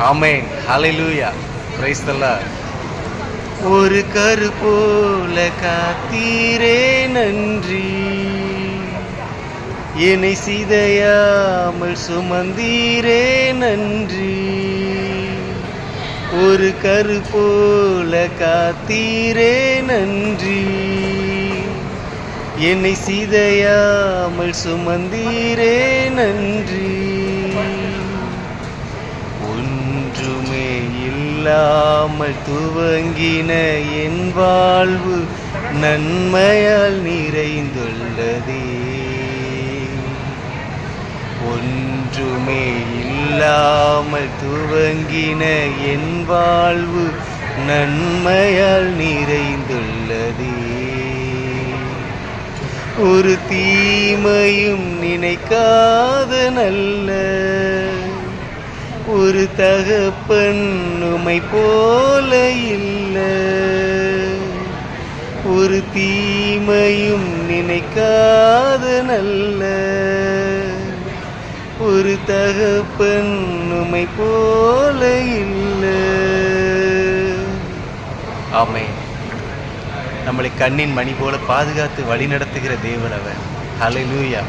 Amen. Hallelujah. Praise the Lord. ஒரு கரு போல காத்தீரே நன்றி, என்னை சிதையாமல் சுமந்தீரே நன்றி. ஒரு கரு போல காத்தீரே நன்றி, என்னை சிதையாமல் சுமந்தீரே நன்றி. ஒன்றுமே இல்லாமல் துவங்கின என் வாழ்வு நன்மையால் நிறைந்துள்ளதே. ஒன்றுமே இல்லாமல் துவங்கின என் வாழ்வு நன்மையால் நிறைந்துள்ளதே. ஒரு தீமையும் நினைக்காத நல்ல ஒரு தகப்பன் உம்மை போல இல்ல. ஒரு தீமையும் நினைக்காத நல்ல ஒரு தகப்பன் உம்மை போல இல்ல. ஆமென். நம்மளை கண்ணின் மணி போல பாதுகாத்து வழி நடத்துகிற தேவன் அவர். ஹல்லேலூயா.